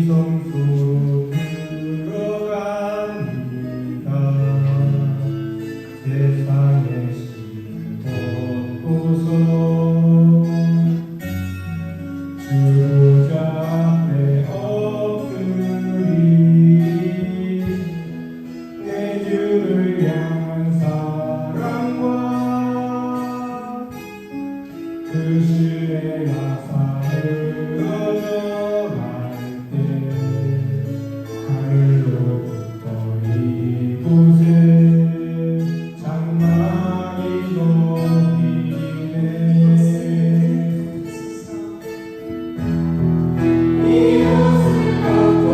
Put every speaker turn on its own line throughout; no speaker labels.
성소로 들어갑니다. 세상의 신을 벗고서 주자 앞에 엎드리 내 주를 향한 사랑과 그 시의 나사를 얻어갈 때 하늘로부터 이곳에 장막이 높이네. 이곳을 바꾸소서.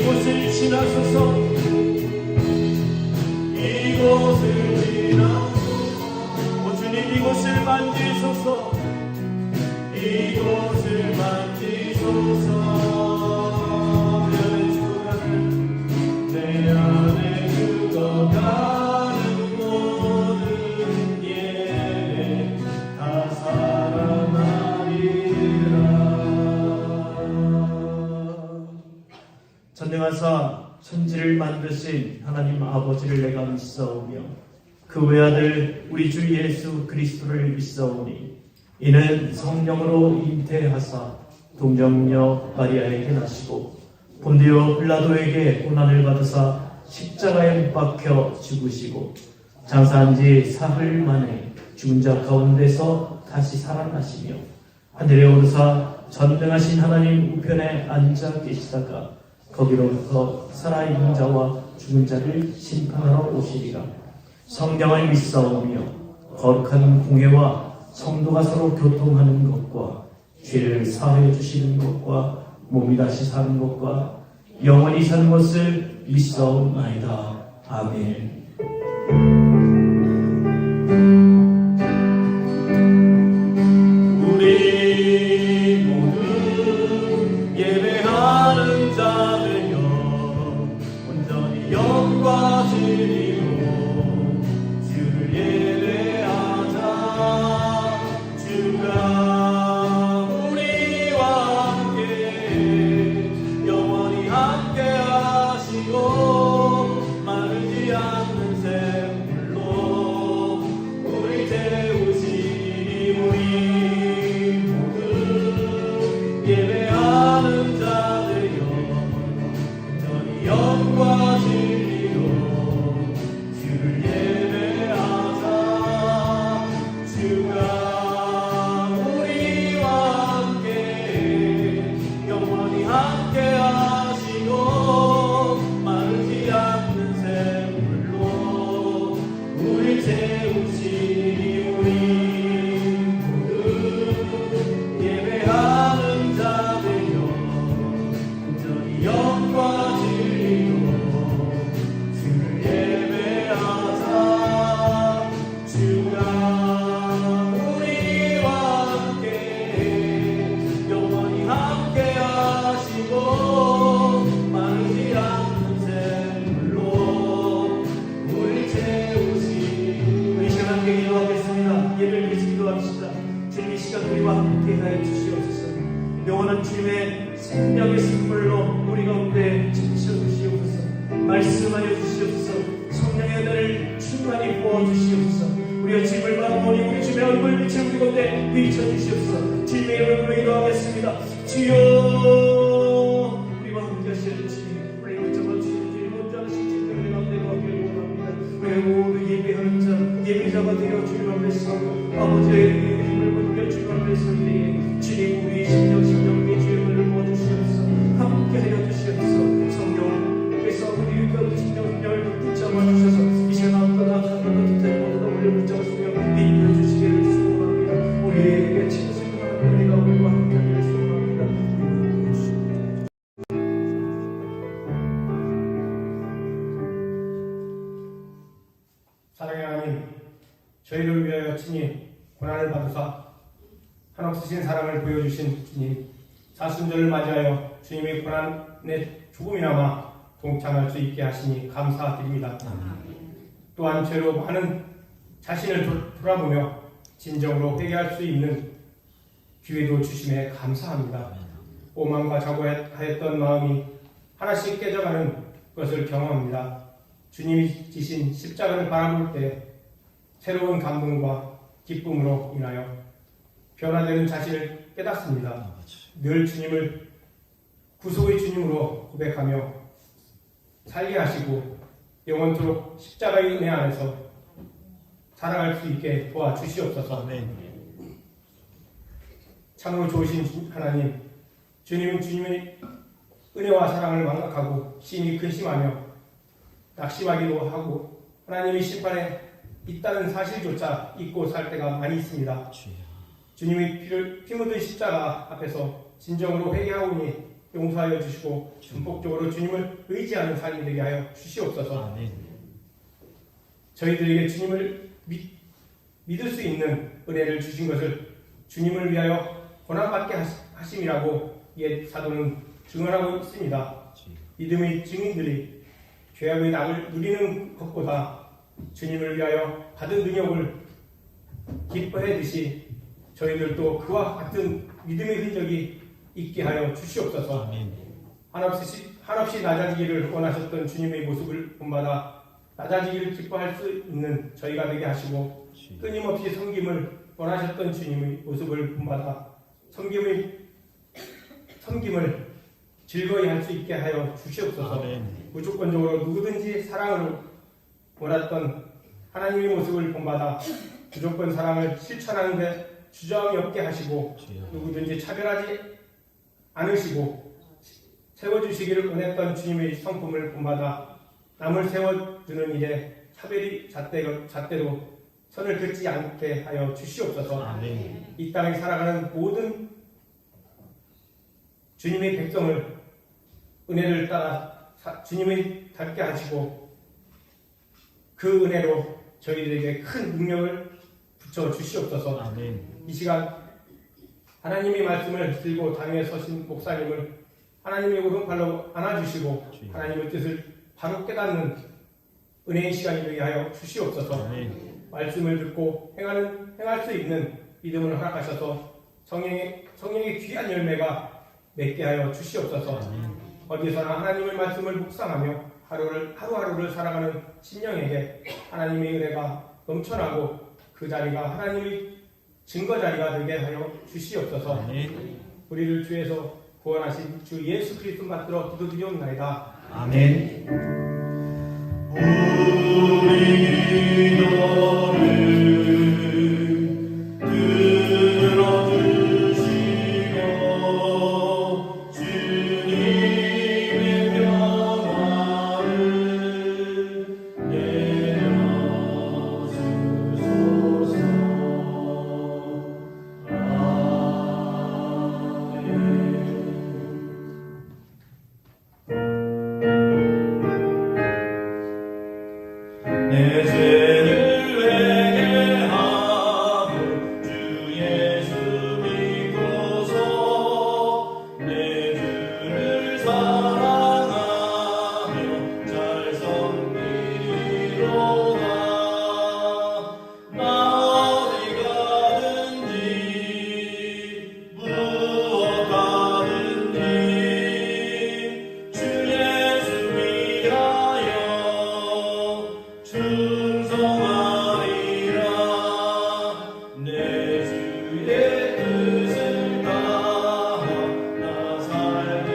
이곳을 비추소서.
이곳을 만지소서. 내 안에 죽어가는 모든 예배 다 살아나리라.
전능하사 천지를 만드신 하나님 아버지를 내가 믿사오며 그 외아들 우리 주 예수 그리스도를 믿사오니 이는 성령으로 잉태하사 동정녀 마리아에게 나시고 본디오 빌라도에게 고난을 받으사 십자가에 못 박혀 죽으시고 장사한 지 사흘 만에 죽은 자 가운데서 다시 살아나시며 하늘에 오르사 전능하신 하나님 우편에 앉아 계시다가 거기로부터 살아있는 자와 죽은 자를 심판하러 오시리라. 성경을 믿사오며 거룩한 공회와 성도가 서로 교통하는 것과 죄를 사하여 주시는 것과 몸이 다시 사는 것과 영원히 사는 것을 믿사옵나이다. 아멘.
우리 모두 예배하는 자들여 온전히 영과 진리로 주를 예배하자. 주가 우리와 함께 영원히 함께 하시고 마르지 않는 샘물로 우리 태우시니 우리 모두 예배하는 자들여 온전히 영과 진리로 주를 예배하자. 주가 우리와 함께 영원히 함께 하시고 마르지 않는 샘물로 우리 채우시니 우리 모두 예배하는 자들여 온전히 영과 진리로 주를 예배하자. 주가 우리와 함께 영원히 함께 하시고 마르지 않는 샘물로 우리 채우시니.
우리 시간 함께 기도하겠습니다. 예배를 위해서 기도합시다. 주님 이 시간 우리와 함께 하여 주시옵소서. 영원한 주님의 생명의 선물로 우리 가운데 지키셔 주시옵소서. 말씀하여 주시옵소서. 성령의 은혜를 충만히 부어 주시옵소서. 우리의 주님을 바라보니 우리 주님의 얼굴 빛을 우리 가운데 비춰 주시옵소서. 주님의 이름으로 기도하겠습니다. 주여 우리와 함께 하시는 주님, 우리 붙잡아 주시는 주님, 먼저 하신 주님의 가운데 거하기를 원합니다. 우리 모두 예배하는 자, 예배자가 되어 주님 앞에 서고 아버지의 힘을 받으며 주님 앞에 설 때에 주님 우리 심령 내 주님을 모아주시옵소서. 함께 하여 주시옵소서. 성령께서 우리 그 심령을 붙잡아 주셔서 이 시간 앞다가 하나님 뜻대로 모두 우리를 붙잡으시며 인도해 주시기를 소원합니다. 우리에게 친구하는 은혜가 우리와 함께 하기를 소원합니다.
사랑의 하나님, 저희를 위하여 친히 고난을 받으사 한없으신 사랑을 보여주신 주님, 사순절을 맞이하여 주님의 고난에 조금이나마 동참할 수 있게 하시니 감사드립니다. 또한 죄로 많은 자신을 돌아보며 진정으로 회개할 수 있는 기회도 주심에 감사합니다. 오만과 자고하였던 마음이 하나씩 깨져가는 것을 경험합니다. 주님이 지신 십자가를 바라볼 때 새로운 감동과 기쁨으로 인하여 변화되는 자신을 깨닫습니다. 늘 주님을 구속의 주님으로 고백하며 살게 하시고 영원토록 십자가의 은혜 안에서 살아갈 수 있게 도와주시옵소서. 참으로 좋으신 하나님, 주님은 주님의 은혜와 사랑을 망각하고 심히 근심하며 낙심하기도 하고 하나님의 심판에 있다는 사실조차 잊고 살 때가 많이 있습니다. 주님의 피 묻은 십자가 앞에서 진정으로 회개하오니 용서하여 주시고 전폭적으로 주님을 의지하는 삶이 되게 하여 주시옵소서. 저희들에게 주님을 믿을 수 있는 은혜를 주신 것을 주님을 위하여 고난받게 하심이라고 옛 사도는 증언하고 있습니다. 믿음의 증인들이 죄악의 낙을 누리는 것보다 주님을 위하여 받은 능력을 기뻐하듯이 저희들도 그와 같은 믿음의 흔적이 있게 하여 주시옵소서. 한없이 낮아지기를 원하셨던 주님의 모습을 본받아 낮아지기를 기뻐할 수 있는 저희가 되게 하시고 끊임없이 섬김을 원하셨던 주님의 모습을 본받아 섬김을 즐거이 할 수 있게 하여 주시옵소서. 무조건적으로 누구든지 사랑을 원했던 하나님의 모습을 본받아 무조건 사랑을 실천하는데 주저함이 없게 하시고 누구든지 차별하지 않으시고 세워주시기를 원했던 주님의 성품을 본받아 남을 세워주는 일에 차별이 잣대로 선을 긋지 않게 하여 주시옵소서. 이 땅에 살아가는 모든 주님의 백성을 은혜를 따라 주님이 닮게 하시고 그 은혜로 저희들에게 큰 능력을 붙여 주시옵소서. 이 시간 하나님의 말씀을 들고 당에 서신 목사님을 하나님의 오른팔로 안아주시고 하나님의 뜻을 바로 깨닫는 은혜의 시간이 되게 하여 주시옵소서. 말씀을 듣고 행할 수 있는 믿음을 허락하셔서 성령의 귀한 열매가 맺게 하여 주시옵소서. 어디서나 하나님의 말씀을 묵상하며 하루하루를 살아가는 심령에게 하나님의 은혜가 넘쳐나고 그 자리가 하나님의 증거 자리가 되게 하여 주시옵소서. 우리를 주에서 구원하신 주 예수 그리스도 받들어 기도드리옵나이다.
아멘.
우리 기도를 들어주시고 주님의 평화를 내려주소서. 내 죄를 회개하고 주 예수 믿고서 내 주를 사랑하며 잘 섬기리로다. 나 어디 가든지 무엇하든지 주 예수 위하여 충성하리라. 내 주의 뜻을 따라 나 살기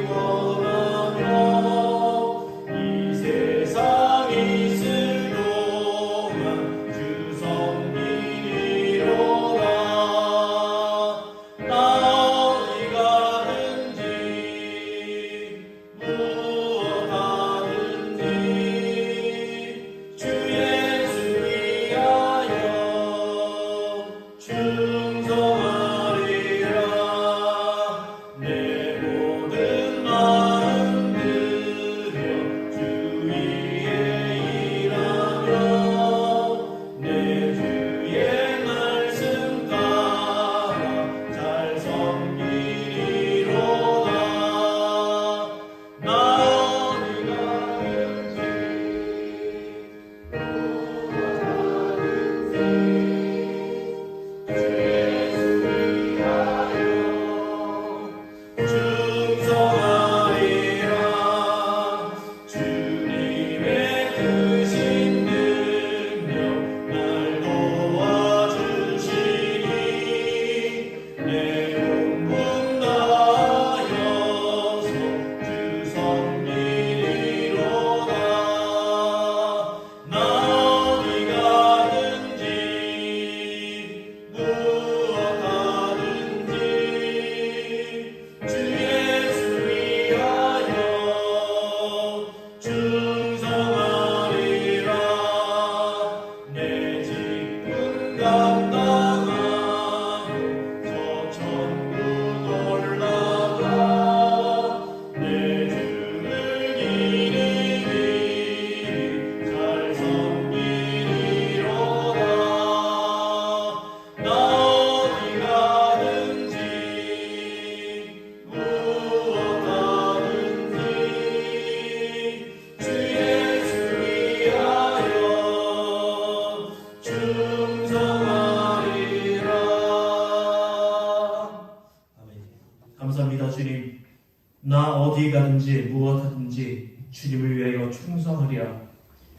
원하며 이 세상 있을 동안 주 섬기리로다. 나 어디 가든지 무엇하든지 주 예수 위하여 충성하리라. 내 모든 마음 들여 주 위에 일하며 내 주의 말씀 따라 잘 섬기리로다. 나 어디 가든지 충성하리라. 주님의 크신 능력 날 도와주시니 내 용분 다하여서 주 섬기리로다. 나 어디 가든지 무엇하든지 주 예수 위하여 충성하리라. 내 직분 감당하고 저 천국 올라가 내 주를 기리기 잘 섬기리로다. 나 어디 가든지 무엇하든지 주 예수 위하여 충성하리라.
감사합니다, 주님. 나 어디 가든지 무엇하든지 주님을 위하여 충성하리라.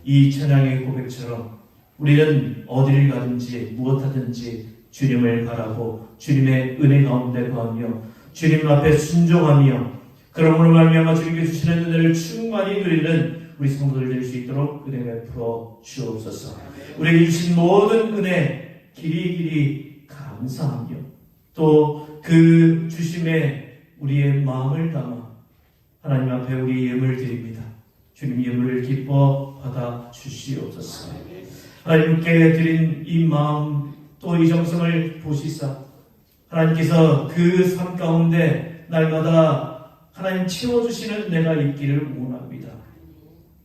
이 찬양의 고백처럼 우리는 어디를 가든지 무엇하든지 주님을 바라고 주님의 은혜 가운데 거하며 주님 앞에 순종하며 그러므로 말미암아 주님께 주시는 은혜를 충만히 누리는 우리 성도들 될 수 있도록 은혜 베풀어 주옵소서. 우리에게 주신 모든 은혜 길이 감사하며 또 그 주심에 우리의 마음을 담아 하나님 앞에 우리 예물 드립니다. 주님 예물을 기뻐 받아 주시옵소서. 하나님께 드린 이 마음 또 이 정성을 보시사 하나님께서 그 삶 가운데 날마다 하나님 채워주시는 은혜가 있기를 원합니다.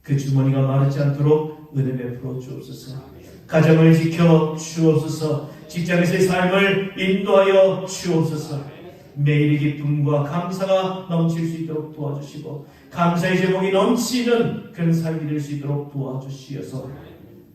그 주머니가 마르지 않도록 은혜 베풀어 주옵소서. 가정을 지켜 주옵소서. 직장에서의 삶을 인도하여 주옵소서. 매일의 기쁨과 감사가 넘칠 수 있도록 도와주시고 감사의 제목이 넘치는 그런 삶이 될 수 있도록 도와주시어서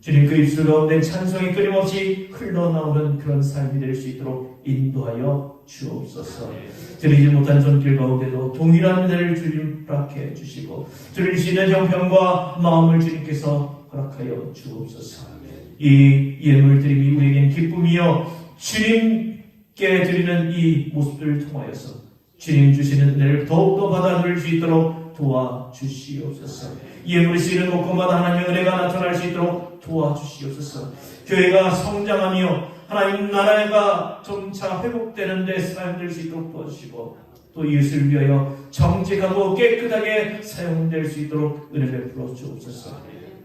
주님 그 입술 가운데 찬송이 끊임없이 흘러나오는 그런 삶이 될 수 있도록 인도하여 주옵소서. 드리지 못한 손길 가운데도 동일한 은혜를 주님 허락해 주시고 드릴 수 있는 형편과 마음을 주님께서 허락하여 주옵소서. 이 예물드림이 우리에겐 기쁨이요 주님께 드리는 이 모습들을 통하여서 주님 주시는 은혜를 더욱더 받아 누릴 수 있도록 도와주시옵소서. 예물이 쓰이는 곳곳마다 하나님의 은혜가 나타날 수 있도록 도와주시옵소서. 교회가 성장하며 하나님 나라가 점차 회복되는 데 사용될 수 있도록 도와주시고 또 이웃을 위하여 정직하고 깨끗하게 사용될 수 있도록 은혜 베풀어 주옵소서.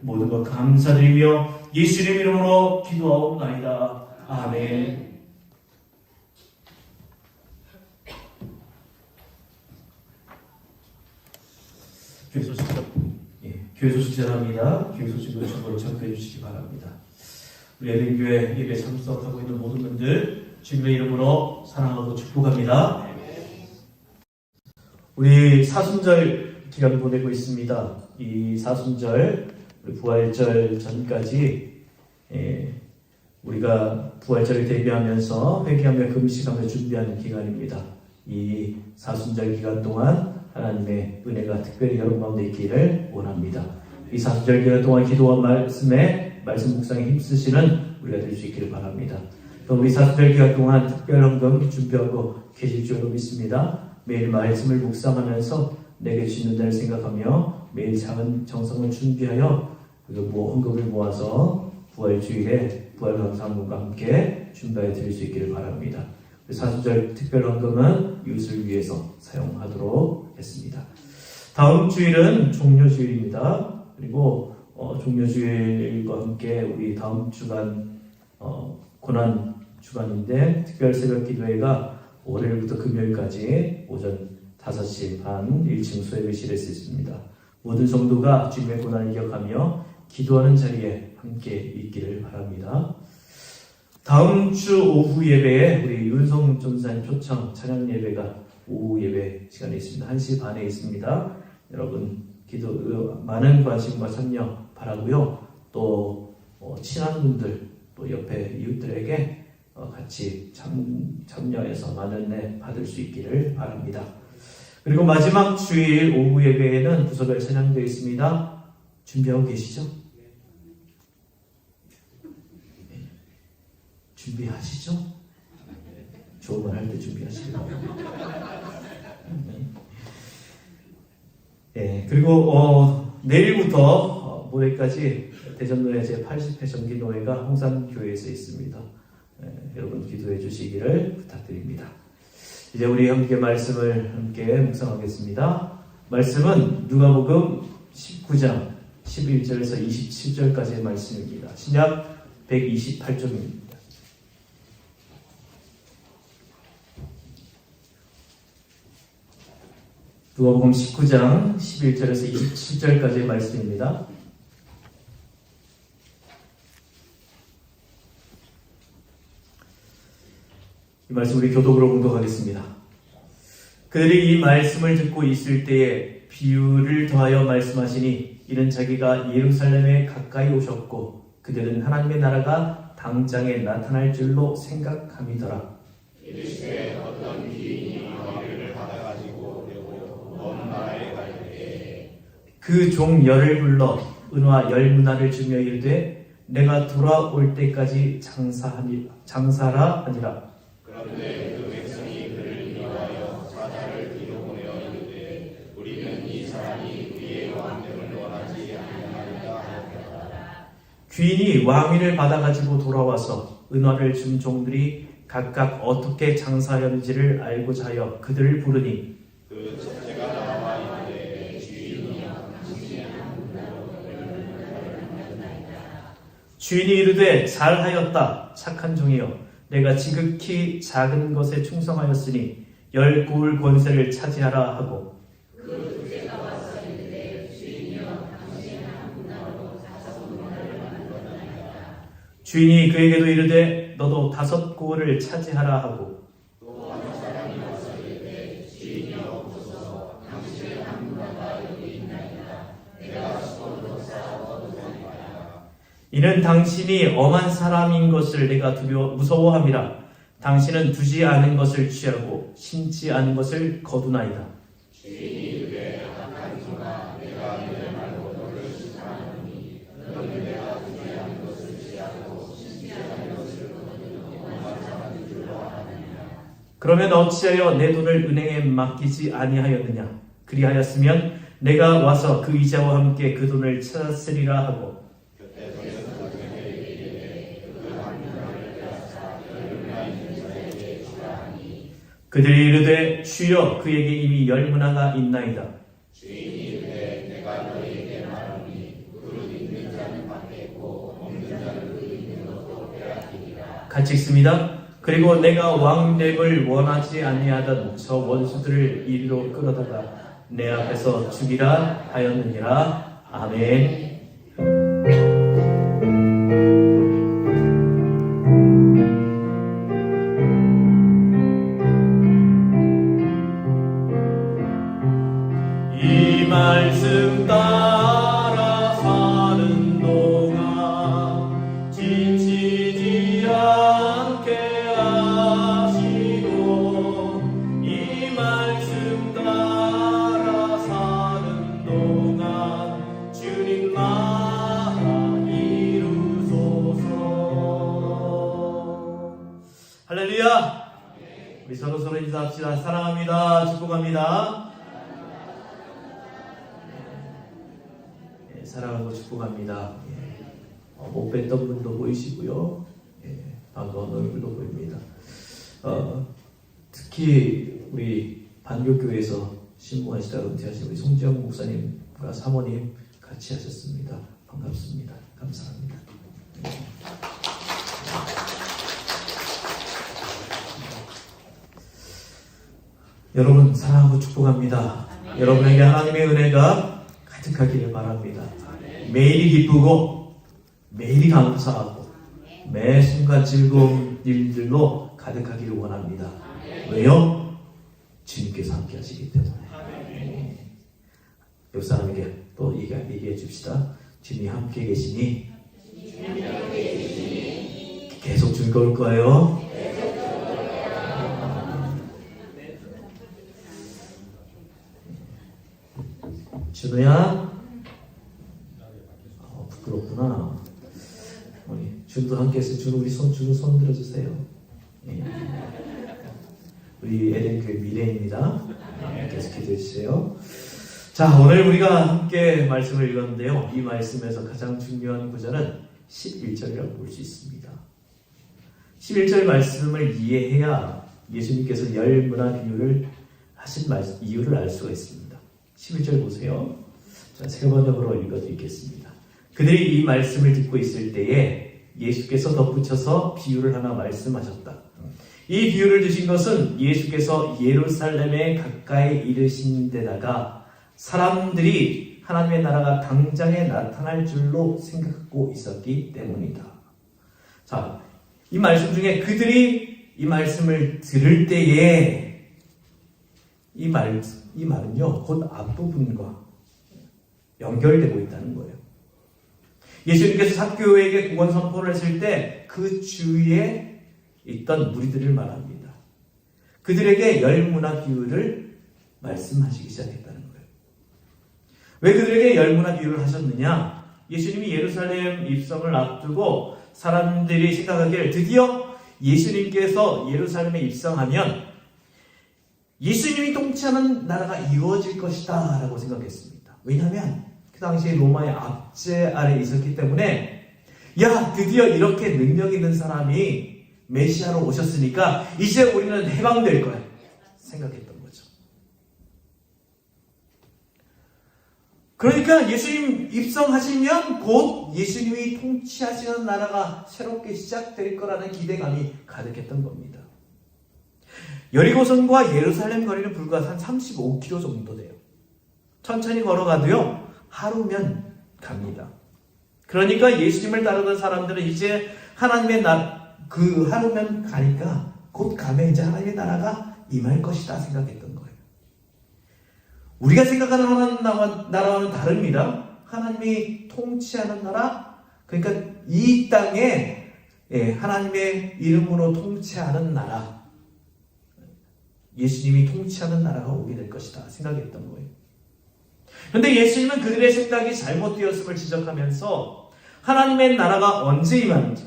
모든 것 감사드리며 예수님 이름으로 기도하옵나이다. 아멘. 교회 소식 전합니다. 교회 소식을 참고로 참고해 주시기 바랍니다. 우리 에덴교회 예배 참석하고 있는 모든 분들 주님의 이름으로 사랑하고 축복합니다. 우리 사순절 기간 보내고 있습니다. 이 사순절 우리 부활절 전까지 우리가 부활절을 대비하면서 회개하며 금식하며 준비하는 기간입니다. 이 사순절 기간 동안 하나님의 은혜가 특별히 여러분 가운데 있기를 원합니다. 이 사순절 기간 동안 기도와 말씀 묵상에 힘쓰시는 우리가 될 수 있기를 바랍니다. 또 우리 사순절 기간 동안 특별 헌금 준비하고 계실 줄로 믿습니다. 매일 말씀을 묵상하면서 내게 주시는 날을 생각하며 매일 작은 정성을 준비하여 헌금을 모아서 부활주일에 부활감사함과 함께 준비해 드릴 수 있기를 바랍니다. 사순절 특별 헌금은 이웃을 위해서 사용하도록 했습니다. 다음 주일은 종료주일입니다. 그리고 종료주일과 함께 우리 다음 주간 고난 주간인데 특별 새벽 기도회가 월요일부터 금요일까지 오전 5시 반 1층 소예배실에서 있습니다. 모든 성도가 주님의 고난을 기억하며 기도하는 자리에 함께 있기를 바랍니다. 다음 주 오후 예배에 우리 윤성 전사님 초청 찬양 예배가 오후 예배 시간에 있습니다. 1시 반에 있습니다. 여러분 기도 많은 관심과 참여 바라고요. 또 친한 분들 또 옆에 이웃들에게 같이 참여해서 많은 은혜 받을 수 있기를 바랍니다. 그리고 마지막 주일 오후 예배에는 부서별 찬양되어 있습니다. 준비하고 계시죠? 준비하시죠? 좋은 말 할 때 준비하시기 바랍니다. 그리고 내일부터 모레까지 대전노예 제80회 정기노예가 홍산교회에서 있습니다. 여러분 기도해 주시기를 부탁드립니다. 이제 우리 함께 말씀을 함께 묵상하겠습니다. 말씀은 누가복음 19장 11절에서 27절까지의 말씀입니다. 신약 128쪽입니다. 누가복음 19장 11절에서 27절까지의 말씀입니다. 이 말씀 우리 교독으로 공독하겠습니다. 그들이 이 말씀을 듣고 있을 때에 비유를 더하여 말씀하시니 이는 자기가 예루살렘에 가까이 오셨고 그들은 하나님의 나라가 당장에 나타날 줄로 생각함이더라.
이르시되 어떤 귀인이 머리를 받아가지고
그 종 열을 불러 은화 10문화를 주며 이르되 내가 돌아올 때까지 장사라 하니라.
그런데 그 백성이 그를 미워하여 사자를 뒤로 보내어 이르되 우리는 이 사람이 우리의 왕됨을 원하지 아니하느냐 하였더라.
귀인이 왕위를 받아가지고 돌아와서 은화를 준 종들이 각각 어떻게 장사하였는지를 알고자 하여 그들을 부르니
그 첫째가 나와 이르되 주인이여
주인이 이르되 잘하였다 착한 종이여 내가 지극히 작은 것에 충성하였으니 10고을 권세를 차지하라 하고 주인이 그에게도 이르되 너도 5고을을 차지하라 하고 이는 당신이 엄한 사람인 것을 내가 무서워함이라. 당신은 두지 않은 것을 취하고 심지 않은 것을 거두나이다. 그러면 어찌하여 내 돈을 은행에 맡기지 아니하였느냐? 그리하였으면 내가 와서 그 이자와 함께 그 돈을 찾았으리라 하고 그들이 이르되 주여 그에게 이미 10문화가 있나이다.
주인이 이르되 내가 너희에게 말하노니 그릇 있는 자는 받겠고 없는 자는 그 있는 것도 빼앗기리라.
같이 읽습니다. 그리고 내가 왕됨을 원하지 아니하던 저 원수들을 이리로 끌어다가 내 앞에서 죽이라 하였느니라. 아멘. 이 말씀 따라 사는 동안 지치지 않게 하시고 이 말씀 따라 사는 동안 주님 나라 이루소서. 할렐루야. 우리 서로 인사합시다. 사랑합니다. 축복합니다. 사랑하고 축복합니다. 못 뵀던 분도 보이시고요. 반가운 얼굴도 보입니다. 특히 우리 반교교에서 신부하시다 은퇴하신 우리 송지영 목사님과 사모님 같이 하셨습니다. 반갑습니다. 감사합니다. 여러분 사랑하고 축복합니다. 여러분에게 하나님의 은혜가 가득하기를 바랍니다. 매일이 기쁘고 매일이 감사하고 매 순간 즐거운 일들로 가득하기를 원합니다. 왜요? 주님께서 함께 하시기 때문에. 옆 사람에게 또 얘기해 줍시다. 주님이 함께 계시니 계속 즐거울 거예요. 준우야? 부끄럽구나. 우리 준도 함께 해서 준우 우리 준우 손 들어주세요. 우리 에덴교회 미래입니다. 계속 기도해 주세요. 자, 오늘 우리가 함께 말씀을 읽었는데요. 이 말씀에서 가장 중요한 구절은 11절이라고 볼 수 있습니다. 11절 말씀을 이해해야 예수님께서 10문화 비유를 하신 이유를 알 수가 있습니다. 11절 보세요. 자, 세 번역으로 읽어드리겠습니다. 그들이 이 말씀을 듣고 있을 때에 예수께서 덧붙여서 비유를 하나 말씀하셨다. 이 비유를 주신 것은 예수께서 예루살렘에 가까이 이르신 데다가 사람들이 하나님의 나라가 당장에 나타날 줄로 생각하고 있었기 때문이다. 자, 이 말씀 중에 그들이 이 말씀을 들을 때에 이 말은요, 곧 앞부분과 연결되고 있다는 거예요. 예수님께서 사교에게 구원 선포를 했을 때 그 주위에 있던 무리들을 말합니다. 그들에게 10문화 비유를 말씀하시기 시작했다는 거예요. 왜 그들에게 열무나 비유를 하셨느냐? 예수님이 예루살렘 입성을 앞두고 사람들이 생각하기를 드디어 예수님께서 예루살렘에 입성하면 예수님이 통치하는 나라가 이루어질 것이다 라고 생각했습니다. 왜냐하면 그 당시에 로마의 압제 아래에 있었기 때문에 야, 드디어 이렇게 능력 있는 사람이 메시아로 오셨으니까 이제 우리는 해방될 거야 생각했던 거죠. 그러니까 예수님 입성하시면 곧 예수님이 통치하시는 나라가 새롭게 시작될 거라는 기대감이 가득했던 겁니다. 여리고성과 예루살렘 거리는 불과 한 35km 정도 돼요. 천천히 걸어가도요 하루면 갑니다. 그러니까 예수님을 따르던 사람들은 이제 하나님의 그 하루면 가니까 곧 가면 이제 하나님의 나라가 임할 것이다 생각했던 거예요. 우리가 생각하는 하나님 나라와는 다릅니다. 하나님이 통치하는 나라, 그러니까 이 땅에 하나님의 이름으로 통치하는 나라, 예수님이 통치하는 나라가 오게 될 것이다 생각했던 거예요. 그런데 예수님은 그들의 생각이 잘못되었음을 지적하면서 하나님의 나라가 언제 임하는지,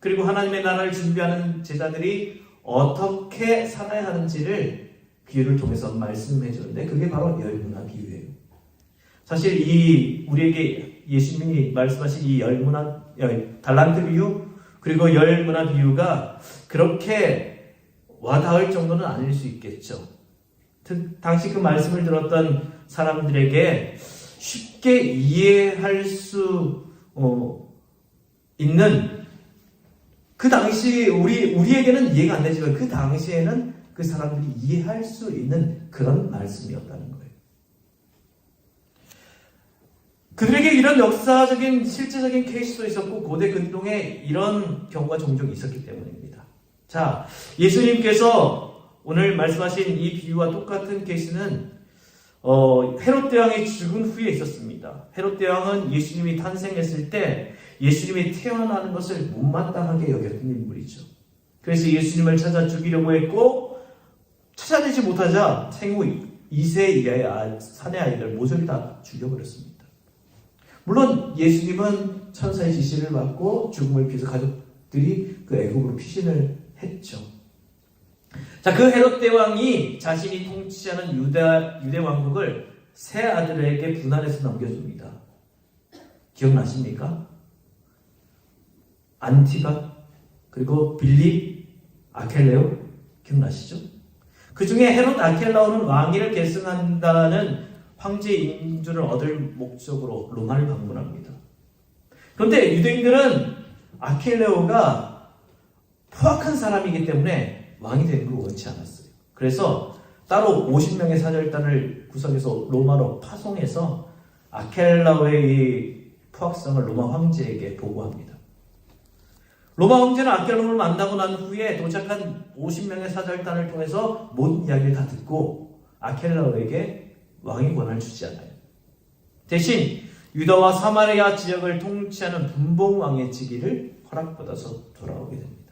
그리고 하나님의 나라를 준비하는 제자들이 어떻게 살아야 하는지를 비유를 통해서 말씀해 주는데 그게 바로 열무나 비유예요. 사실 우리에게 예수님이 말씀하신 이 달란트 비유 그리고 열무나 비유가 그렇게 와닿을 정도는 아닐 수 있겠죠. 당시 그 말씀을 들었던 사람들에게 쉽게 이해할 수 있는, 그 당시 우리에게는 이해가 안 되지만 그 당시에는 그 사람들이 이해할 수 있는 그런 말씀이었다는 거예요. 그들에게 이런 역사적인 실제적인 케이스도 있었고 고대 근동에 이런 경우가 종종 있었기 때문입니다. 자, 예수님께서 오늘 말씀하신 이 비유와 똑같은 케이스는 헤롯 대왕이 죽은 후에 있었습니다. 헤롯 대왕은 예수님이 탄생했을 때 예수님이 태어나는 것을 못마땅하게 여겼던 인물이죠. 그래서 예수님을 찾아 죽이려고 했고 찾아내지 못하자 생후 2세 이하의 사내 아이들 모조리 다 죽여버렸습니다. 물론 예수님은 천사의 지시를 받고 죽음을 피해서 가족들이 그 애국으로 피신을 했죠. 자, 그 헤롯 대왕이 자신이 통치하는 유대 왕국을 세 아들에게 분할해서 넘겨줍니다. 기억나십니까? 안티바, 그리고 빌립, 아켈레오, 기억나시죠? 그 중에 헤롯 아켈라오는 왕위를 계승한다는 황제 인주를 얻을 목적으로 로마를 방문합니다. 그런데 유대인들은 아켈레오가 포악한 사람이기 때문에 왕이 되는 걸 원치 않았어요. 그래서 따로 50명의 사절단을 구성해서 로마로 파송해서 아켈라오의 이 포악성을 로마 황제에게 보고합니다. 로마 황제는 아켈라오를 만나고 난 후에 도착한 50명의 사절단을 통해서 모든 이야기를 다 듣고 아켈라오에게 왕의 권한을 주지 않아요. 대신 유다와 사마리아 지역을 통치하는 분봉왕의 직위를 허락받아서 돌아오게 됩니다.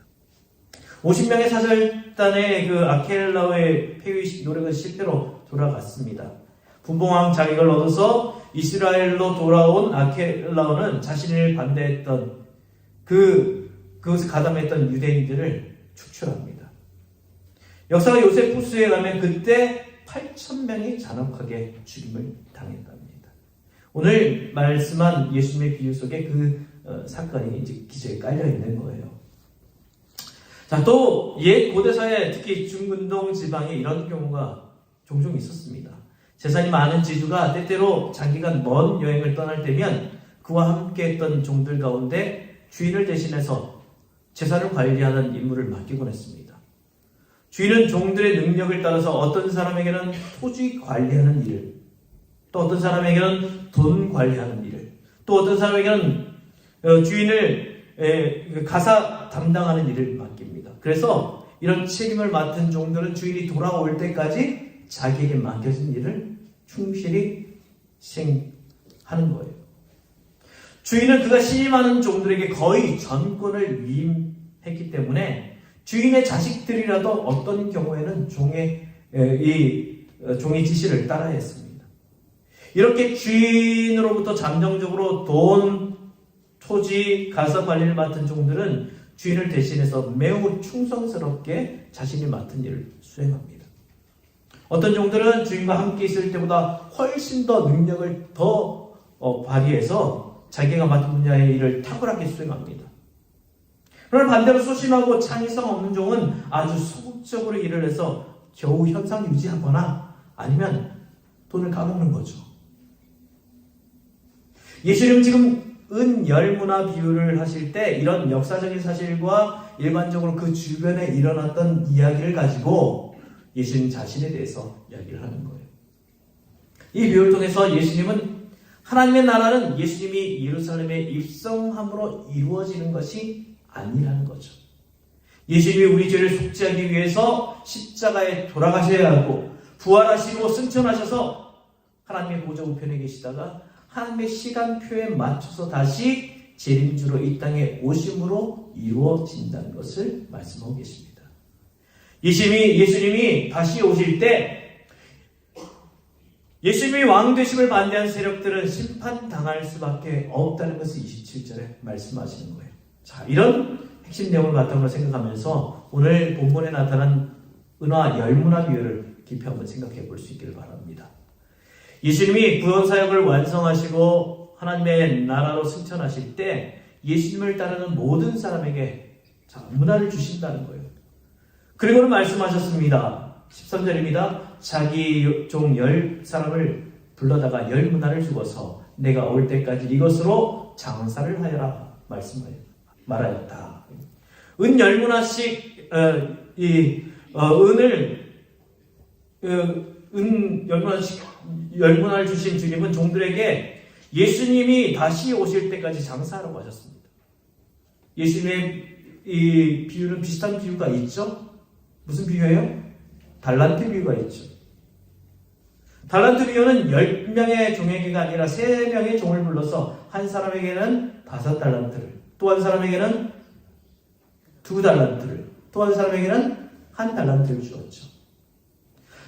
50명의 사절단의 그 아켈라오의 폐위 노력은 실패로 돌아갔습니다. 분봉왕 자격을 얻어서 이스라엘로 돌아온 아켈라오는 자신을 반대했던 그것을 가담했던 유대인들을 축출합니다. 역사가 요세푸스에 가면 그때 8,000명이 잔혹하게 죽임을 당했답니다. 오늘 말씀한 예수님의 비유 속에 그 사건이 이제 기저에 깔려 있는 거예요. 자, 또 옛 고대사회 특히 중근동 지방에 이런 경우가 종종 있었습니다. 재산이 많은 지주가 때때로 장기간 먼 여행을 떠날 때면 그와 함께했던 종들 가운데 주인을 대신해서 재산을 관리하는 임무를 맡기곤 했습니다. 주인은 종들의 능력을 따라서 어떤 사람에게는 토지 관리하는 일을, 또 어떤 사람에게는 돈 관리하는 일을, 또 어떤 사람에게는 주인을 가사 담당하는 일을 맡깁니다. 그래서 이런 책임을 맡은 종들은 주인이 돌아올 때까지 자기에게 맡겨진 일을 충실히 시행하는 거예요. 주인은 그가 신임하는 종들에게 거의 전권을 위임했기 때문에 주인의 자식들이라도 어떤 경우에는 종의 지시를 따라야 했습니다. 이렇게 주인으로부터 잠정적으로 돈, 토지, 가사 관리를 맡은 종들은 주인을 대신해서 매우 충성스럽게 자신이 맡은 일을 수행합니다. 어떤 종들은 주인과 함께 있을 때보다 훨씬 더 능력을 더 발휘해서 자기가 맡은 분야의 일을 탁월하게 수행합니다. 그러나 반대로 소심하고 창의성 없는 종은 아주 소극적으로 일을 해서 겨우 현상 유지하거나 아니면 돈을 까먹는 거죠. 예수님은 지금 은열문화 비유를 하실 때 이런 역사적인 사실과 일반적으로 그 주변에 일어났던 이야기를 가지고 예수님 자신에 대해서 이야기를 하는 거예요. 이 비유를 통해서 예수님은 하나님의 나라는 예수님이 예루살렘에 입성함으로 이루어지는 것이 아니라는 거죠. 예수님이 우리 죄를 속죄하기 위해서 십자가에 돌아가셔야 하고 부활하시고 승천하셔서 하나님의 보좌 우편에 계시다가 하나님의 시간표에 맞춰서 다시 재림주로 이 땅에 오심으로 이루어진다는 것을 말씀하고 계십니다. 예수님이 다시 오실 때 예수님이 왕 되심을 반대한 세력들은 심판당할 수밖에 없다는 것을 27절에 말씀하시는 거예요. 자, 이런 핵심 내용을 바탕으로 생각하면서 오늘 본문에 나타난 은화 열문화 비유를 깊이 한번 생각해 볼 수 있기를 바랍니다. 예수님이 구원사역을 완성하시고 하나님의 나라로 승천하실 때 예수님을 따르는 모든 사람에게 문화를 주신다는 거예요. 그리고는 말씀하셨습니다. 13절입니다. 자기 종 10사람을 불러다가 10문화를 주고서 내가 올 때까지 이것으로 장사를 하여라 말하였다. 은 10문화씩 은 10문화를 주신 주님은 종들에게 예수님이 다시 오실 때까지 장사하라고 하셨습니다. 예수님의 이 비유는 비슷한 비유가 있죠? 무슨 비유예요? 달란트 비유가 있죠. 달란트 비유는 10명의 종에게가 아니라 3명의 종을 불러서 한 사람에게는 5달란트를, 또 한 사람에게는 2달란트를, 또 한 사람에게는 1달란트를 주었죠.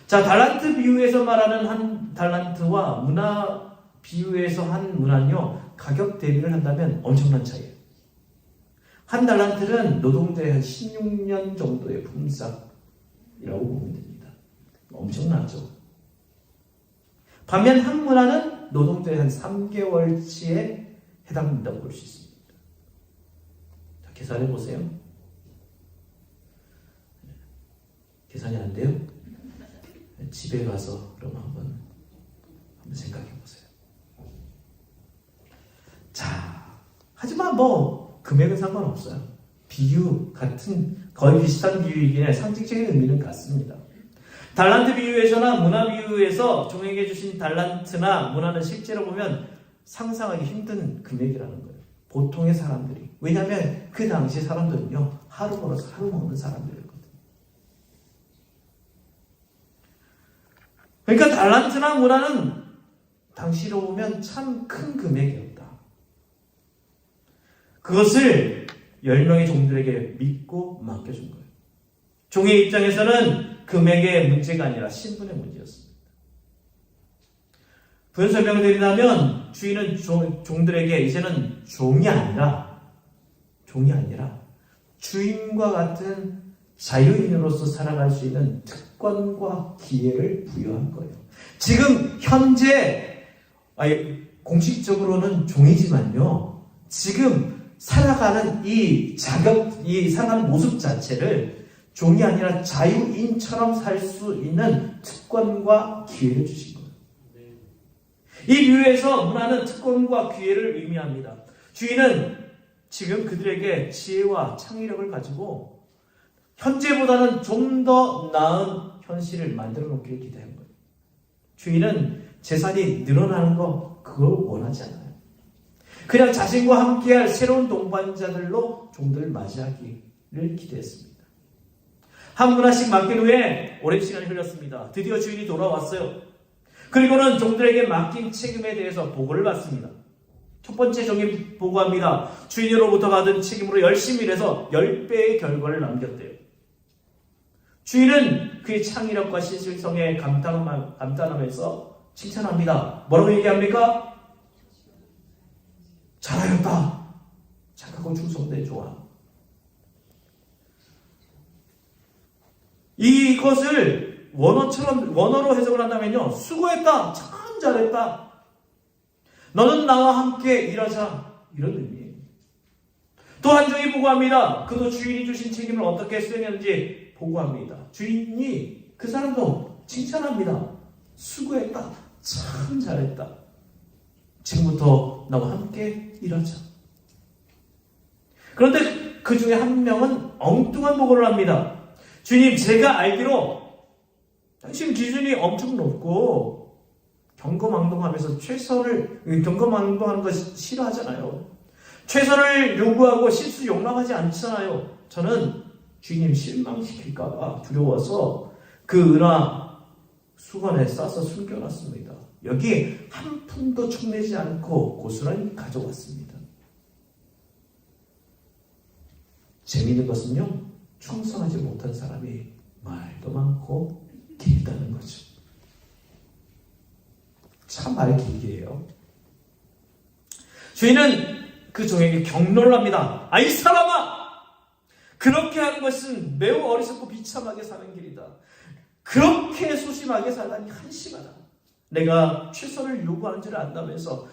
자, 달란트 비유에서 말하는 한 달란트와 문화 비유에서 한 문화는요, 가격 대비를 한다면 엄청난 차이예요. 한 달란트는 노동자의 한 16년 정도의 품삯이라고 보면 됩니다. 엄청나죠. 반면 한 문화는 노동자의 한 3개월치에 해당된다고 볼 수 있습니다. 자, 계산해 보세요. 계산이 안 돼요? 집에 가서 그럼 한번 생각해 보세요. 자, 하지만 금액은 상관없어요. 비유 같은 거의 비슷한 비유이긴 해 상징적인 의미는 같습니다. 달란트 비유에서나 문화 비유에서 종에게 주신 달란트나 문화는 실제로 보면 상상하기 힘든 금액이라는 거예요. 보통의 사람들이. 왜냐하면 그 당시 사람들은요, 하루 벌어서 하루 먹는 사람들이거든요. 그러니까 달란트나 문화는 당시로 보면 참 큰 금액이었다. 그것을 10명의 종들에게 믿고 맡겨준 거예요. 종의 입장에서는 금액의 문제가 아니라 신분의 문제였습니다. 부연 설명을 드리자면 주인은 종들에게 이제는 종이 아니라 주인과 같은 자유인으로서 살아갈 수 있는 특권과 기회를 부여한 거예요. 지금 현재 공식적으로는 종이지만요, 지금 살아가는 이 살아가는 모습 자체를 종이 아니라 자유인처럼 살 수 있는 특권과 기회를 주신 거예요. 이 비유에서 문화는 특권과 기회를 의미합니다. 주인은 지금 그들에게 지혜와 창의력을 가지고 현재보다는 좀 더 나은 현실을 만들어 놓기를 기대한 거예요. 주인은 재산이 늘어나는 그걸 원하지 않아요. 그냥 자신과 함께할 새로운 동반자들로 종들을 맞이하기를 기대했습니다. 한 문화씩 맡긴 후에 오랜 시간이 흘렀습니다. 드디어 주인이 돌아왔어요. 그리고는 종들에게 맡긴 책임에 대해서 보고를 받습니다. 첫 번째 종이 보고합니다. 주인으로부터 받은 책임으로 열심히 일해서 10배의 결과를 남겼대요. 주인은 그의 창의력과 신실성에 감탄하면서 칭찬합니다. 뭐라고 얘기합니까? 잘하였다. 착하고 충성돼 좋아. 이것을 원어로 해석을 한다면요, 수고했다, 참 잘했다, 너는 나와 함께 일하자, 이런 의미예요. 또 한 종이 보고합니다. 그도 주인이 주신 책임을 어떻게 수행했는지 보고합니다. 주인이 그 사람도 칭찬합니다. 수고했다, 참 잘했다, 지금부터 나와 함께 일하자. 그런데 그 중에 한 명은 엉뚱한 보고를 합니다. 주님, 제가 알기로 당신 기준이 엄청 높고 경거망동하면서 경거망동하는 거 싫어하잖아요. 최선을 요구하고 실수 용납하지 않잖아요. 저는 주님 실망시킬까봐 두려워서 그 은화 수건에 싸서 숨겨놨습니다. 여기 한 푼도 촉내지 않고 고스란히 가져왔습니다. 재미있는 것은요, 충성하지 못한 사람이 말도 많고 길다는 거죠. 참 말 길게 해요. 주인은 그 종에게 격려를 합니다. 이 사람아! 그렇게 하는 것은 매우 어리석고 비참하게 사는 길이다. 그렇게 소심하게 살다니 한심하다. 내가 최선을 요구하는 줄 안다면서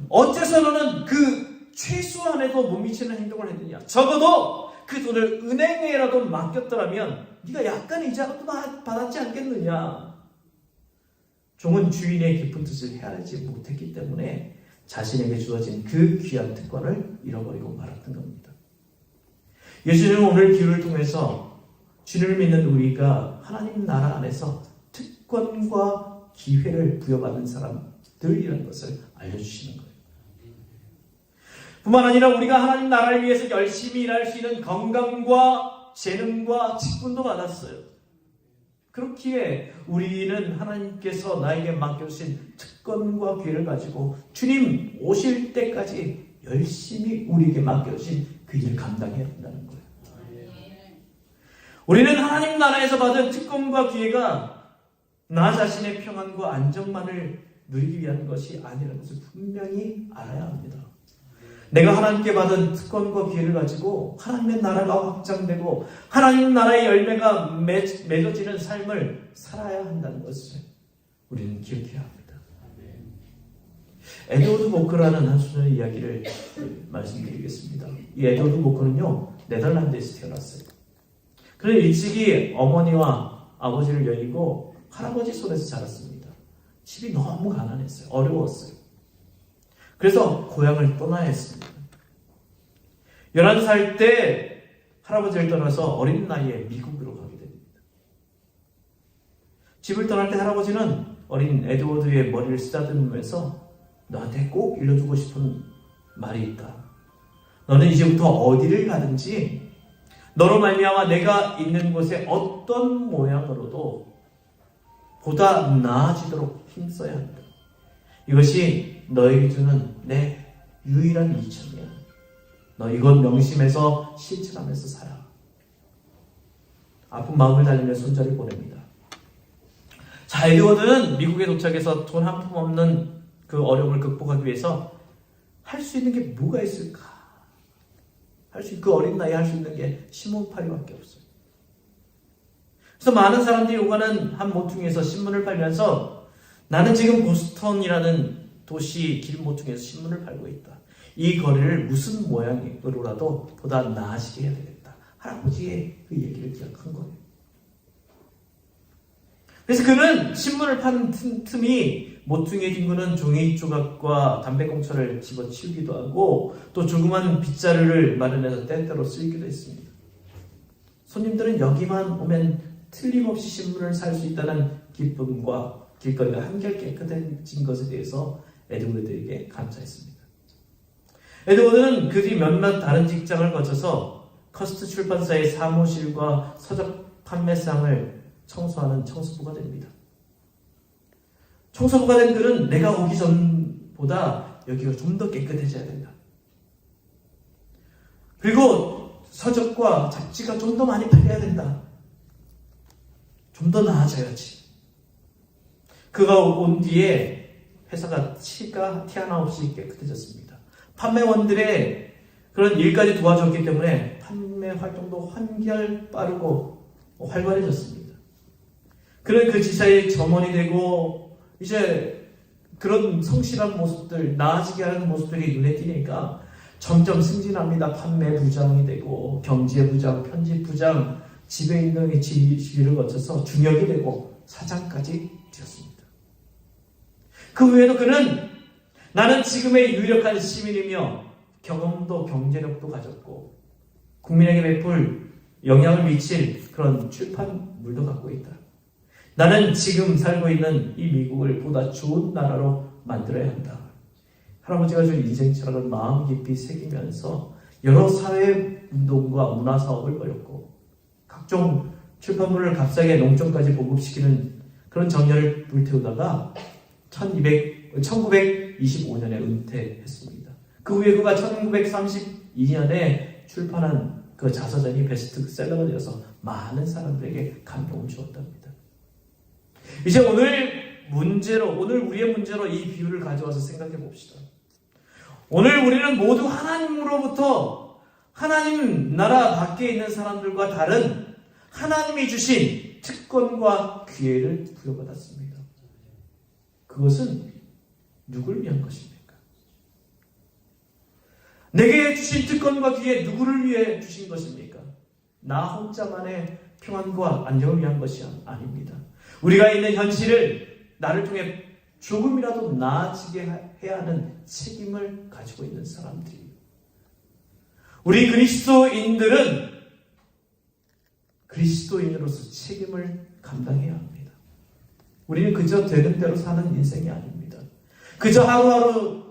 어째서 너는 그 최소한에도 못 미치는 행동을 했느냐. 적어도 그 돈을 은행에라도 맡겼더라면 네가 약간의 이자라도 받았지 않겠느냐. 종은 주인의 깊은 뜻을 헤아리지 못했기 때문에 자신에게 주어진 그 귀한 특권을 잃어버리고 말았던 겁니다. 예수님은 오늘 기도를 통해서 주님을 믿는 우리가 하나님 나라 안에서 특권과 기회를 부여받는 사람들이라는 것을 알려주시는 거예요. 뿐만 아니라 우리가 하나님 나라를 위해서 열심히 일할 수 있는 건강과 재능과 직분도 받았어요. 그렇기에 우리는 하나님께서 나에게 맡겨주신 특권과 기회를 가지고 주님 오실 때까지 열심히 우리에게 맡겨주신 그 일을 감당해야 한다는 거예요. 우리는 하나님 나라에서 받은 특권과 기회가 나 자신의 평안과 안정만을 누리기 위한 것이 아니라는 것을 분명히 알아야 합니다. 내가 하나님께 받은 특권과 기회를 가지고 하나님의 나라가 확장되고 하나님 나라의 열매가 맺어지는 삶을 살아야 한다는 것을 우리는 기억해야 합니다. 에드워드 보크라는 한 소년의 이야기를 말씀드리겠습니다. 이 에드워드 보크는요, 네덜란드에서 태어났어요. 그는 일찍이 어머니와 아버지를 여의고 할아버지 손에서 자랐습니다. 집이 너무 가난했어요. 어려웠어요. 그래서 고향을 떠나야 했습니다. 11살 때 할아버지를 떠나서 어린 나이에 미국으로 가게 됩니다. 집을 떠날 때 할아버지는 어린 에드워드의 머리를 쓰다듬으면서 너한테 꼭 일러주고 싶은 말이 있다. 너는 이제부터 어디를 가든지 너로 말미암아 내가 있는 곳에 어떤 모양으로도 보다 나아지도록 힘써야 한다. 이것이 너에게 주는 내 유일한 이천이야. 너 이것 명심해서 실천하면서 살아. 아픈 마음을 달리며 손자를 보냅니다. 자, 에드워드는 미국에 도착해서 돈 한 푼 없는 그 어려움을 극복하기 위해서 할 수 있는 게 뭐가 있을까? 그 어린 나이에 할 수 있는 게 신문팔이밖에 없어요. 그래서 많은 사람들이 오가는 한 모퉁이에서 신문을 팔면서 나는 지금 보스턴이라는 도시 길 모퉁이에서 신문을 팔고 있다. 이 거리를 무슨 모양으로라도 보다 나아지게 해야 되겠다. 할아버지의 그 얘기를 기억한 거예요. 그래서 그는 신문을 파는 틈이 모퉁이에 뒹구는 종이 조각과 담배꽁초를 집어치우기도 하고 또 조그만 빗자루를 마련해서 때때로 쓰기도 했습니다. 손님들은 여기만 오면 틀림없이 신문을 살 수 있다는 기쁨과 길거리가 한결 깨끗해진 것에 대해서 에드워드에게 감사했습니다. 에드워드는 그 뒤 몇몇 다른 직장을 거쳐서 커스트 출판사의 사무실과 서적 판매상을 청소하는 청소부가 됩니다. 청소부가 된 그는 내가 오기 전보다 여기가 좀 더 깨끗해져야 된다. 그리고 서적과 잡지가 좀 더 많이 팔려야 된다. 좀 더 나아져야지. 그가 온 뒤에 회사가 티 하나 없이 깨끗해졌습니다. 판매원들의 그런 일까지 도와줬기 때문에 판매 활동도 한결 빠르고 활발해졌습니다. 그런 그 지사의 점원이 되고 이제 그런 성실한 모습들, 나아지게 하는 모습들이 눈에 띄니까 점점 승진합니다. 판매 부장이 되고 경제 부장, 편집 부장, 집에 있는 지위를 거쳐서 중역이 되고 사장까지 되었습니다. 그 외에도 그는 나는 지금의 유력한 시민이며 경험도 경제력도 가졌고 국민에게 베풀 영향을 미칠 그런 출판물도 갖고 있다. 나는 지금 살고 있는 이 미국을 보다 좋은 나라로 만들어야 한다. 할아버지가 준 인생 철학을 마음 깊이 새기면서 여러 사회운동과 문화사업을 벌였고 각종 출판물을 값싸게 농촌까지 보급시키는 그런 정열을 불태우다가 1925년에 은퇴했습니다. 그 후에 그가 1932년에 출판한 그 자서전이 베스트셀러가 되어서 많은 사람들에게 감동을 주었답니다. 이제 오늘 우리의 문제로 이 비유를 가져와서 생각해 봅시다. 오늘 우리는 모두 하나님으로부터 하나님 나라 밖에 있는 사람들과 다른 하나님이 주신 특권과 기회를 부여받았습니다. 그것은 누굴 위한 것입니까? 내게 주신 특권과 기회 누구를 위해 주신 것입니까? 나 혼자만의 평안과 안정을 위한 것이 아닙니다. 우리가 있는 현실을 나를 통해 조금이라도 나아지게 해야 하는 책임을 가지고 있는 사람들이에요. 우리 그리스도인들은 그리스도인으로서 책임을 감당해야 합니다. 우리는 그저 되는 대로 사는 인생이 아닙니다. 그저 하루하루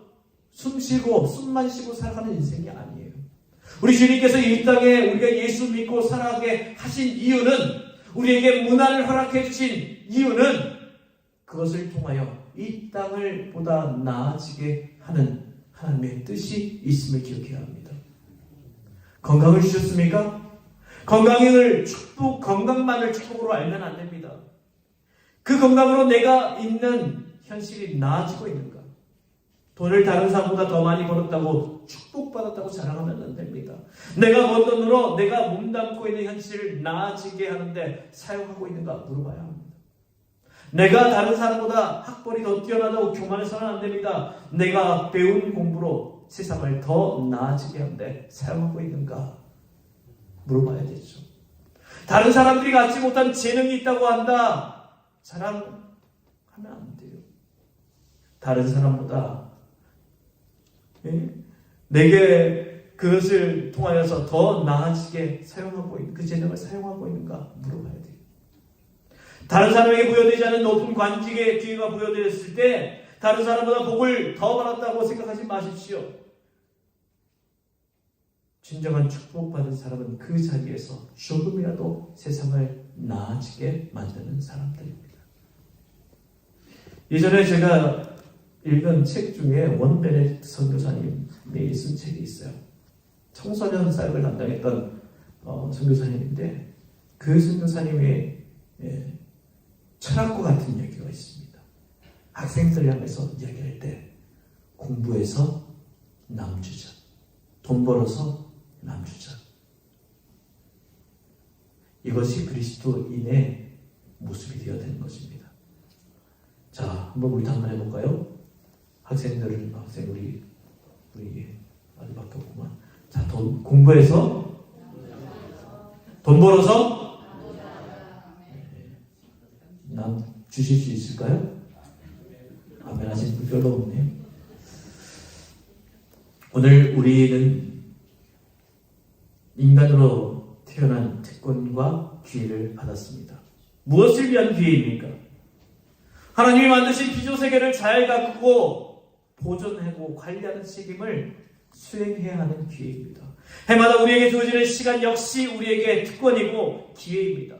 숨만 쉬고 살아가는 인생이 아니에요. 우리 주님께서 이 땅에 우리가 예수 믿고 살아가게 하신 이유는, 우리에게 문화를 허락해 주신 이유는 그것을 통하여 이 땅을 보다 나아지게 하는 하나님의 뜻이 있음을 기억해야 합니다. 건강을 주셨습니까? 건강만을 축복으로 알면 안 됩니다. 그 건강으로 내가 있는 현실이 나아지고 있는가? 돈을 다른 사람보다 더 많이 벌었다고 축복받았다고 자랑하면 안 됩니다. 내가 번 돈으로 내가 몸담고 있는 현실을 나아지게 하는데 사용하고 있는가 물어봐야 합니다. 내가 다른 사람보다 학벌이 더 뛰어나다고 교만해서는 안 됩니다. 내가 배운 공부로 세상을 더 나아지게 하는데 사용하고 있는가 물어봐야 되죠. 다른 사람들이 갖지 못한 재능이 있다고 한다 자랑하면 안 돼요. 다른 사람보다 내게 그것을 통하여서 더 나아지게 사용하고 있는 그 재능을 사용하고 있는가 물어봐야 돼요. 다른 사람에게 부여되지 않은 높은 관직의 기회가 부여되었을 때 다른 사람보다 복을 더 받았다고 생각하지 마십시오. 진정한 축복받은 사람은 그 자리에서 조금이라도 세상을 나아지게 만드는 사람들입니다. 예전에 제가 읽은 책 중에 원 베넷 선교사님이 쓴 책이 있어요. 청소년 사역을 담당했던 선교사님인데 그 선교사님의 철학과 같은 얘기가 있습니다. 학생들을 향해서 이야기할 때 공부해서 남주자, 돈 벌어서 남주자. 이것이 그리스도인의 모습이 되어야 되는 것입니다. 자, 한번 우리 한번 해볼까요? 학생 우리 아직밖에 없구만. 자, 공부해서 돈 벌어서 남 주실 수 있을까요? 아멘 하시는 분 별로 없네요. 오늘 우리는 인간으로 태어난 특권과 기회를 받았습니다. 무엇을 위한 기회입니까? 하나님이 만드신 피조세계를 잘 가꾸고 보존하고 관리하는 책임을 수행해야 하는 기회입니다. 해마다 우리에게 주어지는 시간 역시 우리에게 특권이고 기회입니다.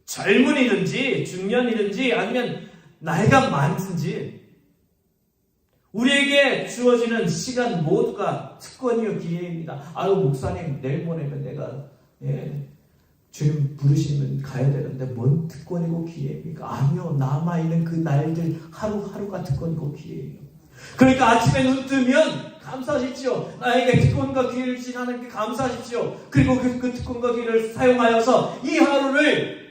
젊은이든지 중년이든지 아니면 나이가 많든지 우리에게 주어지는 시간 모두가 특권이요 기회입니다. 아유 목사님 내일 모레면 내가 주님 부르시면 가야 되는데 뭔 특권이고 기회입니까? 아니요. 남아있는 그 날들 하루하루가 특권이고 기회예요. 그러니까 아침에 눈 뜨면 감사하십시오. 나에게 특권과 기회를 주신 하나님께 감사하십시오. 그리고 그 특권과 기회를 사용하여서 이 하루를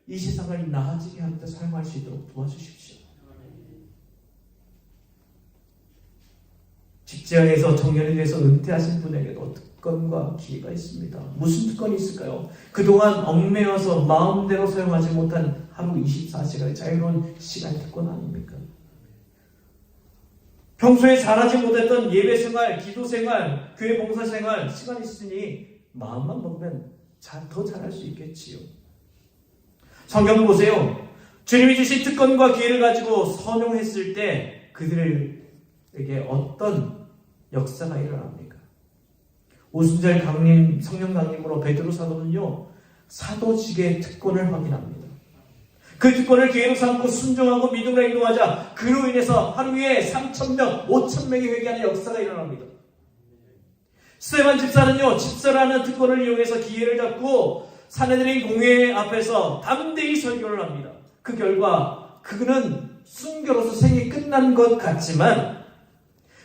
이 세상을 나아지게 하는 데 사용할 수 있도록 도와주십시오. 직장에서 정년이 돼서 은퇴하신 분에게도 특권과 기회가 있습니다. 무슨 특권이 있을까요? 그동안 얽매여서 마음대로 사용하지 못한 하루 24시간의 자유로운 시간 특권 아닙니까? 평소에 잘하지 못했던 예배생활, 기도생활, 교회 봉사생활 시간이 있으니 마음만 먹으면 더 잘할 수 있겠지요. 성경 보세요. 주님이 주신 특권과 기회를 가지고 선용했을 때 그들에게 어떤 역사가 일어납니까? 오순절 강림, 성령 강림으로 베드로 사도는요, 사도직의 특권을 확인합니다. 그 특권을 기회로 삼고 순종하고 믿음으로 행동하자 그로 인해서 하루에 3,000명, 5,000명이 회개하는 역사가 일어납니다. 스데반 집사는요, 집사라는 특권을 이용해서 기회를 잡고 사내들인 공회 앞에서 담대히 설교를 합니다. 그 결과 그는 순교로서 생이 끝난 것 같지만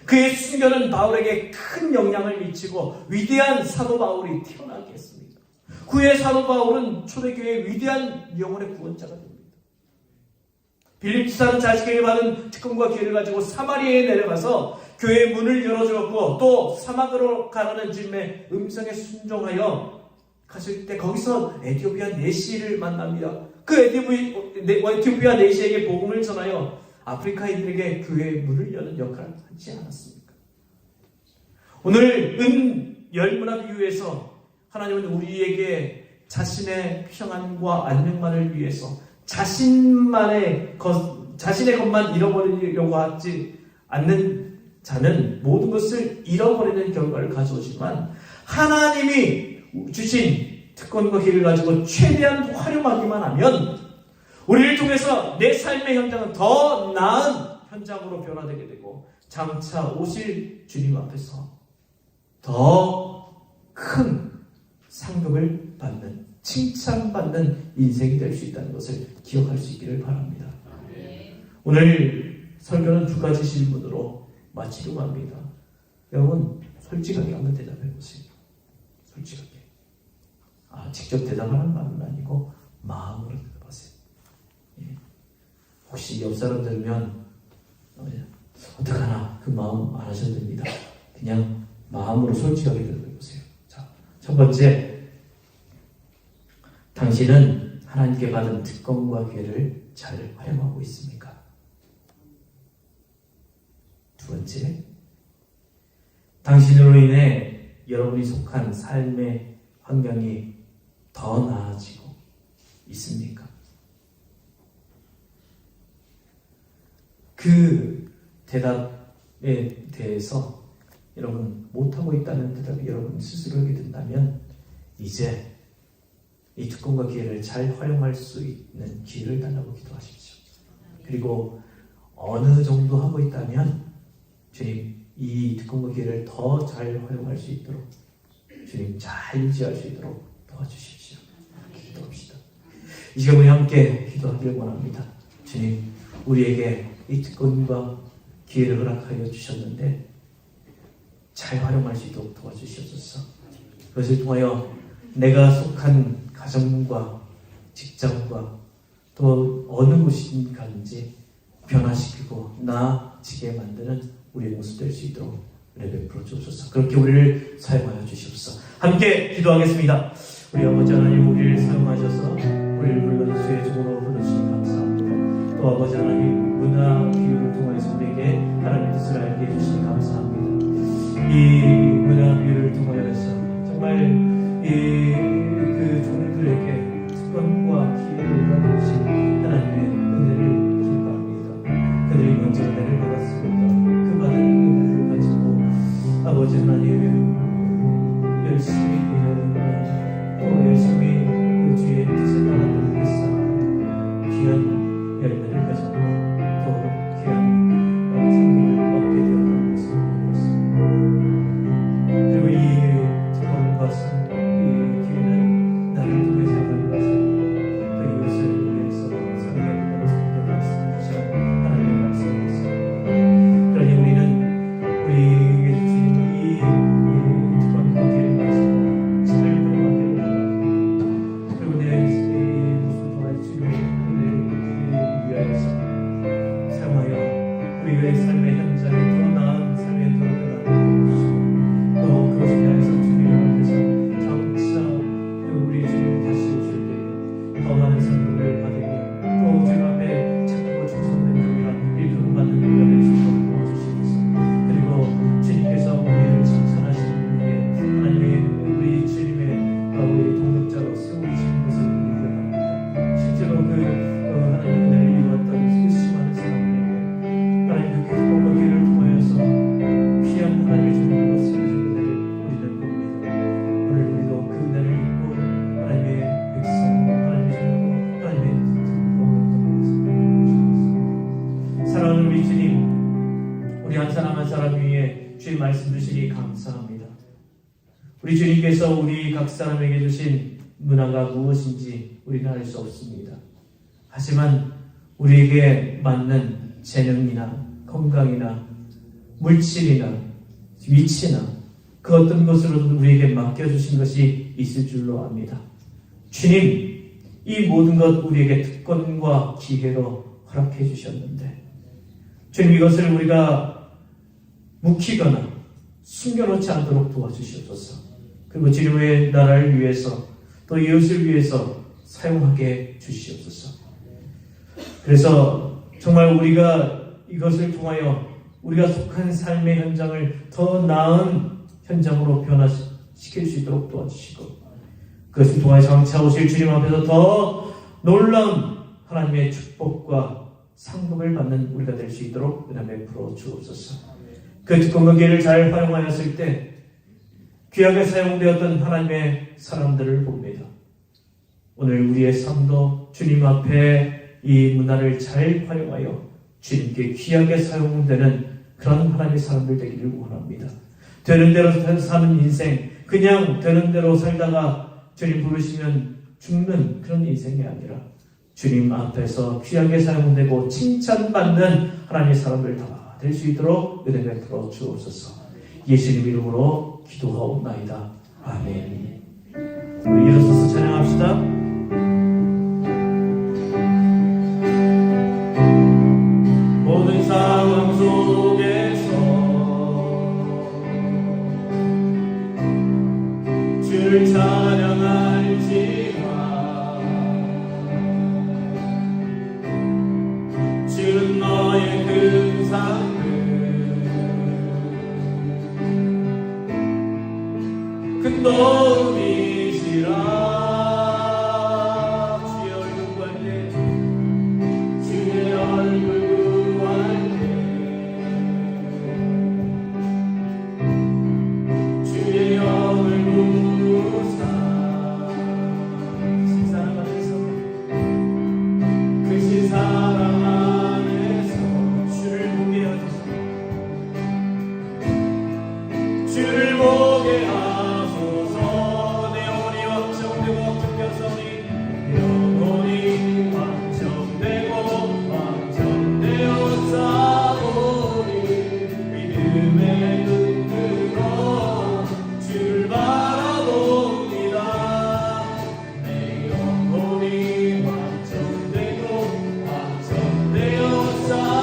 그의 순교는 바울에게 큰 영향을 미치고 위대한 사도 바울이 태어나게 했습니다. 후에 사도 바울은 초대교회의 위대한 영혼의 구원자가 됩니다. 빌립 지사는 자식에게 받은 특권과 기회를 가지고 사마리아에 내려가서 교회의 문을 열어주었고 또 사막으로 가라는 주님의 음성에 순종하여 갔을 때 거기서 에티오피아 내시를 만납니다. 그 에티오피아 내시에게 복음을 전하여 아프리카인들에게 교회의 문을 여는 역할을 하지 않았습니까? 오늘 열문화 비유에서 하나님은 우리에게 자신의 평안과 안녕만을 위해서 자신의 것만 잃어버리려고 하지 않는 자는 모든 것을 잃어버리는 결과를 가져오지만 하나님이 주신 특권과 기회를 가지고 최대한 활용하기만 하면 우리를 통해서 내 삶의 현장은 더 나은 현장으로 변화되게 되고 장차 오실 주님 앞에서 더 큰 상급을 받는, 칭찬받는 인생이 될 수 있다는 것을 기억할 수 있기를 바랍니다. 오늘 설교는 두 가지 질문으로 마치려고 합니다. 여러분 솔직하게 한번 대답해 보세요. 솔직하게. 직접 대답하는 말은 아니고 마음으로 대답하세요. 혹시 옆 사람 들으면 어떡하나 그 마음 안 하셔도 됩니다. 그냥 마음으로 솔직하게 대답해 보세요. 자, 첫 번째, 당신은 하나님께 받은 특권과 기회를 잘 활용하고 있습니까? 두 번째, 당신으로 인해 여러분이 속한 삶의 환경이 더 나아지고 있습니까? 그 대답에 대해서 여러분 못하고 있다는 대답이 여러분 스스로에게 든다면 이제 이 특권과 기회를 잘 활용할 수 있는 기회를 달라고 기도하십시오. 그리고 어느 정도 하고 있다면 주님 이 특권과 기회를 더 잘 활용할 수 있도록 주님 잘 유지할 수 있도록 도와주십시오. 기도합시다. 이 시간 우리 함께 기도하기를 원합니다. 주님 우리에게 이 특권과 기회를 허락하여 주셨는데 잘 활용할 수 있도록 도와주시옵소서. 그것을 통하여 내가 속한 가정과 직장과 또 어느 곳인가든지 변화시키고 나아지게 만드는 우리의 모습 될 수 있도록 은혜 베풀어 주옵소서. 그렇게 우리를 사용하여 주시옵소서. 함께 기도하겠습니다. 우리 아버지 하나님 우리를 사용하셔서 우리를 불러서 주의 종으로 불러주시니 감사합니다. 또 아버지 하나님 문화 비유를 통해서 우리에게 하나님의 뜻을 알게 해주시니 감사합니다. 이 문화 비유를 통하여서 정말 그 종들에게 특권과 기회를 받으신 하나님의 은혜를 기뻐합니다. 그들이 먼저 은혜를 받았습니다. 그 받은 은혜를 가지고 아버지 하나님 열심히 또 열심히 그 주의 뜻을 따르는 일상 귀한 열매를 가지고 또 귀한 상금을 얻게 되었다는 것을 보고 있습니다. 그리고 이 특권과 이 기회는 나를 통해서 우리의 삶의 현장에 더 나은 삶의 도움을 주시고 또 그것을 향해서 주님 앞에서 장차 우리 주님 다시 오실 때에 더 많은 성공을 받으며 또 주님 앞에 착하고 충성된 종이라 일컬음받는 우리가 될 수 있도록 도와주시옵소서. 그리고 주님께서 우리를 칭찬하시는 후에 하나님의 우리 주님의 우리 동력자로 세우시는 것을 우리가 합니다. 실제로 하나님의 은혜를 이루었던 수많은 사람들에게 하나님 그 기쁨과 기회를 통하여서 귀한 하나님의 주님으로 세우신 은혜를 우리는 봅니다. 오늘 우리도 그 은혜를 입고 하나님의 백성, 하나님의 주님으로 하나님의 뜻으로 사랑하는 우리 주님, 우리 한 사람 한 사람 위에 주의 말씀 주시니 감사합니다. 우리 주님께서 우리 각 사람에게 주신 문화가 무엇인지 우리는 알 수 없습니다. 하지만 우리에게 맞는 재능이나 건강이나 물질이나 위치나 그 어떤 것으로든 우리에게 맡겨주신 것이 있을 줄로 압니다. 주님, 이 모든 것 우리에게 특권과 기회로 허락해 주셨는데 주님 이것을 우리가 묵히거나 숨겨놓지 않도록 도와주시옵소서. 그리고 주님의 나라를 위해서 또 이웃을 위해서 사용하게 주시옵소서. 그래서 정말 우리가 이것을 통하여 우리가 속한 삶의 현장을 더 나은 현장으로 변화시킬 수 있도록 도와주시고 그것을 통하여 장차 오실 주님 앞에서 더 놀라운 하나님의 축복과 상급을 받는 우리가 될 수 있도록 은혜 베풀어 주옵소서. 그 특권과 기회를 잘 활용하였을 때 귀하게 사용되었던 하나님의 사람들을 봅니다. 오늘 우리의 삶도 주님 앞에 이 문화를 잘 활용하여 주님께 귀하게 사용되는 그런 하나님의 사람들 되기를 원합니다. 되는 대로 사는 인생, 그냥 되는 대로 살다가 주님 부르시면 죽는 그런 인생이 아니라 주님 앞에서 귀하게 사용되고 칭찬받는 하나님의 사람들 다 될 수 있도록 은혜 베풀어 주옵소서. 예수님 이름으로 기도하옵나이다. 아멘. 우리 일어서서 찬양합시다. 모든 상황 속에서 주를 찬양할지라. 주는 너의 큰 상급 큰 도움이시라. 주의 얼굴 구할 때 주의 얼굴 구할 때 주의 영을 부사 신사랑 안에서 그 신사랑 안에서 주를 보게 하소서. 주를 보게 하소서. 내 영혼이 확정되고 확정되었사오니 영혼이 확정되고 확정되었사오니 믿음의 눈 들어 주를 바라봅니다. 내 영혼이 확정되고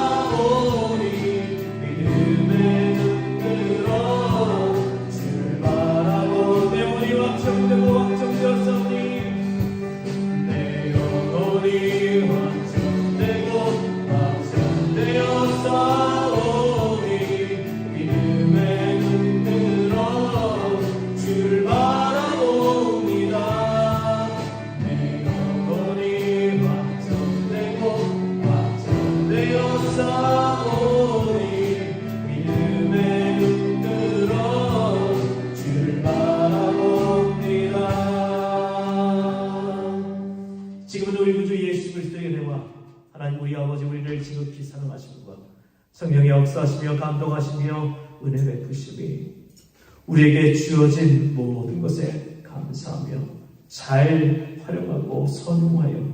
확정되었사오니 믿음의 눈 들어 주를 바라보. 내 영혼이 확정되고 확정되었사오니 내 영혼이 확정되고 확정되었사오니 믿음의 눈 들어 주를 바라봅니다. 내 영혼이 확정되고 확정되었사오니 믿음의 눈 들어 주를 바라봅니다. 지금도 우리 구주 예수 그리스도의 은혜와 하나님 우리 아버지 우리를 지극히 사랑하심과 성령의 역사하시며 감동하시며 은혜 베푸심이 우리에게 주어진 모든 것에 감사하며 잘 활용하고 선용하여